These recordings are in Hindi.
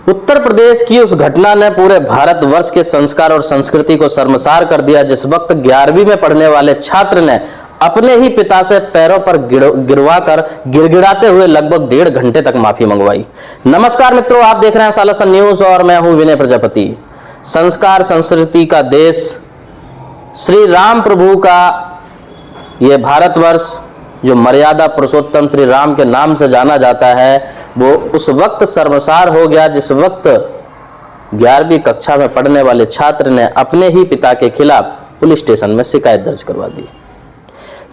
उत्तर प्रदेश की उस घटना ने पूरे भारतवर्ष के संस्कार और संस्कृति को शर्मसार कर दिया, जिस वक्त 11वीं में पढ़ने वाले छात्र ने अपने ही पिता से पैरों पर गिरवाकर गिड़गिड़ाते हुए लगभग 1.5 घंटे तक माफी मंगवाई। नमस्कार मित्रों, आप देख रहे हैं सालासन न्यूज और मैं हूं विनय प्रजापति। संस्कार संस्कृति का देश, श्री राम प्रभु का यह भारतवर्ष जो मर्यादा पुरुषोत्तम श्री राम के नाम से जाना जाता है, वो उस वक्त शर्मसार हो गया जिस वक्त 11वीं कक्षा में पढ़ने वाले छात्र ने अपने ही पिता के खिलाफ पुलिस स्टेशन में शिकायत दर्ज करवा दी।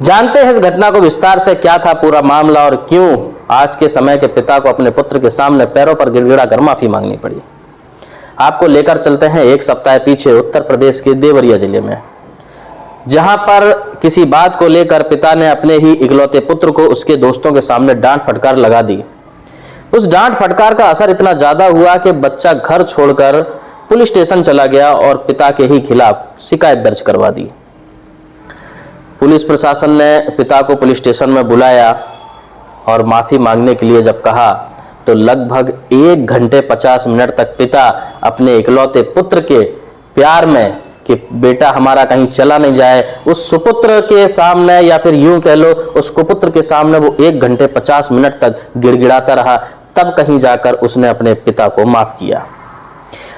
जानते हैं इस घटना को विस्तार से, क्या था पूरा मामला और क्यों आज के समय के पिता को अपने पुत्र के सामने पैरों पर गिड़गिड़ा कर माफी मांगनी पड़ी। आपको लेकर चलते हैं एक सप्ताह पीछे उत्तर प्रदेश के देवरिया जिले में, जहां पर किसी बात को लेकर पिता ने अपने ही इकलौते पुत्र को उसके दोस्तों के सामने डांट फटकार लगा दी। उस डांट फटकार का असर इतना ज्यादा हुआ कि बच्चा घर छोड़कर पुलिस स्टेशन चला गया और पिता के ही खिलाफ शिकायत दर्ज करवा दी। पुलिस प्रशासन ने पिता को पुलिस स्टेशन में बुलाया और माफी मांगने के लिए जब कहा तो लगभग 1 घंटे 50 मिनट तक पिता अपने इकलौते पुत्र के प्यार में कि बेटा हमारा कहीं चला नहीं जाए, उस सुपुत्र के सामने या फिर यूं कह लो उस कुपुत्र के सामने वो 1 घंटे 50 मिनट तक गिड़गिड़ाता रहा। तब कहीं जाकर उसने अपने पिता को माफ किया।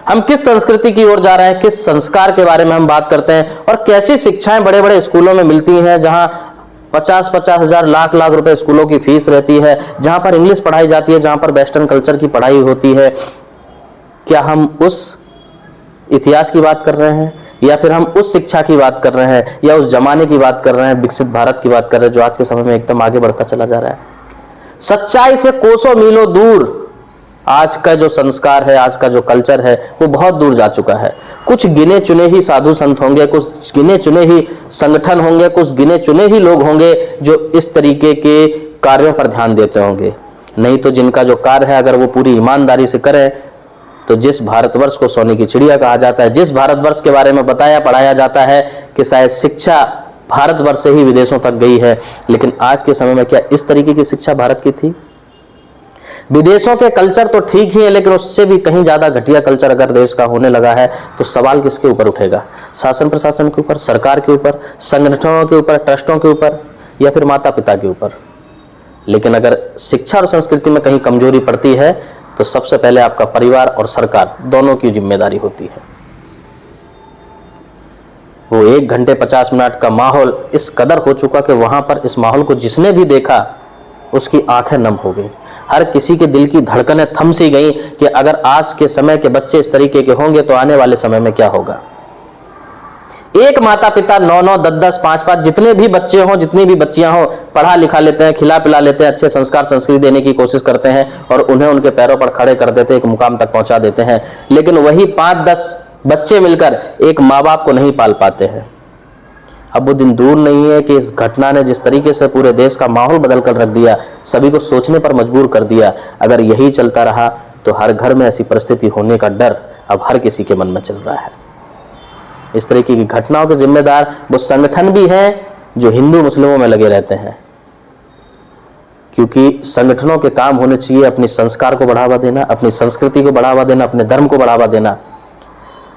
हम किस संस्कृति की ओर जा रहे हैं, किस संस्कार के बारे में हम बात करते हैं और कैसी शिक्षाएं बड़े बड़े स्कूलों में मिलती हैं, जहां 50-50 हजार लाख रुपए स्कूलों की फीस रहती है, जहां पर इंग्लिश पढ़ाई जाती है, जहां पर वेस्टर्न कल्चर की पढ़ाई होती है। क्या हम उस इतिहास की बात कर रहे हैं या फिर हम उस शिक्षा की बात कर रहे हैं या उस जमाने की बात कर रहे हैं, विकसित भारत की बात कर रहे हैं जो आज के समय में एकदम आगे बढ़ता चला जा रहा है। सच्चाई से कोसों मीलों दूर आज का जो संस्कार है, आज का जो कल्चर है, वो बहुत दूर जा चुका है। कुछ गिने चुने ही साधु संत होंगे, कुछ गिने चुने ही संगठन होंगे, कुछ गिने चुने ही लोग होंगे जो इस तरीके के कार्यों पर ध्यान देते होंगे। नहीं तो जिनका जो कार्य है अगर वो पूरी ईमानदारी से करें तो जिस भारतवर्ष को सोने की चिड़िया कहा जाता है, जिस भारतवर्ष के बारे में बताया पढ़ाया जाता है कि शायद शिक्षा भारतवर्ष से ही विदेशों तक गई है, लेकिन आज के समय में क्या इस तरीके की शिक्षा भारत की थी? विदेशों के कल्चर तो ठीक ही है, लेकिन उससे भी कहीं ज्यादा घटिया कल्चर अगर देश का होने लगा है तो सवाल किसके ऊपर उठेगा? शासन प्रशासन के ऊपर, सरकार के ऊपर, संगठनों के ऊपर, ट्रस्टों के ऊपर या फिर माता पिता के ऊपर। लेकिन अगर शिक्षा और संस्कृति में कहीं कमजोरी पड़ती है तो सबसे पहले आपका परिवार और सरकार दोनों की जिम्मेदारी होती है। वो 1 घंटे 50 मिनट का माहौल इस कदर हो चुका कि वहां पर इस माहौल को जिसने भी देखा उसकी आंखें नम हो गई। हर किसी के दिल की धड़कनें थम सी गई कि अगर आज के समय के बच्चे इस तरीके के होंगे तो आने वाले समय में क्या होगा। एक माता पिता 9-9, 10-10, 5-5 जितने भी बच्चे हों, जितनी भी बच्चियां हों, पढ़ा लिखा लेते हैं, खिला पिला लेते हैं, अच्छे संस्कार संस्कृति देने की कोशिश करते हैं और उन्हें उनके पैरों पर खड़े कर देते हैं, एक मुकाम तक पहुंचा देते हैं। लेकिन वही 5-10 बच्चे मिलकर एक माँ बाप को नहीं पाल पाते हैं। अब वो दिन दूर नहीं है कि इस घटना ने जिस तरीके से पूरे देश का माहौल बदल कर रख दिया, सभी को सोचने पर मजबूर कर दिया। अगर यही चलता रहा तो हर घर में ऐसी परिस्थिति होने का डर अब हर किसी के मन में चल रहा है। इस तरीके की घटनाओं के जिम्मेदार वो संगठन भी हैं जो हिंदू मुस्लिमों में लगे रहते हैं, क्योंकि संगठनों के काम होने चाहिए अपनी संस्कार को बढ़ावा देना, अपनी संस्कृति को बढ़ावा देना, अपने धर्म को बढ़ावा देना।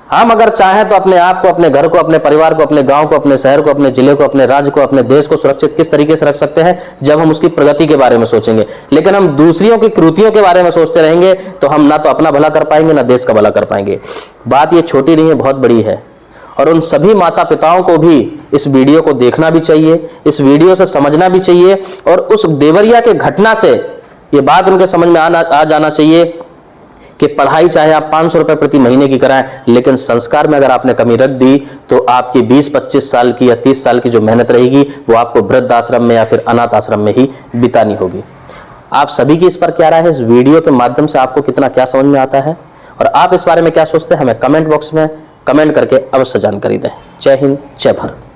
हम अगर चाहें तो अपने आप को, अपने घर को, अपने परिवार को, अपने गांव को, अपने शहर को, अपने जिले को, अपने राज्य को, अपने देश को सुरक्षित किस तरीके से रख सकते हैं जब हम उसकी प्रगति के बारे में सोचेंगे। लेकिन हम दूसरियों की कृतियों के बारे में सोचते रहेंगे तो हम ना तो अपना भला कर पाएंगे ना देश का भला कर पाएंगे। बात ये छोटी नहीं है, बहुत बड़ी है और उन सभी माता पिताओं को भी इस वीडियो को देखना भी चाहिए, इस वीडियो से समझना भी चाहिए और उस देवरिया के घटना से ये बात उनके समझ में आ जाना चाहिए कि पढ़ाई चाहे आप 500 रुपए प्रति महीने की कराएं, लेकिन संस्कार में अगर आपने कमी रख दी तो आपकी 20-25 साल की या 30 साल की जो मेहनत रहेगी वो आपको वृद्ध आश्रम में या फिर अनाथ आश्रम में ही बितानी होगी। आप सभी की इस पर क्या राय है? इस वीडियो के माध्यम से आपको कितना क्या समझ में आता है और आप इस बारे में क्या सोचते हैं? हमें कमेंट बॉक्स में कमेंट करके अवश्य जानकारी दें। जय हिंद, जय भारत।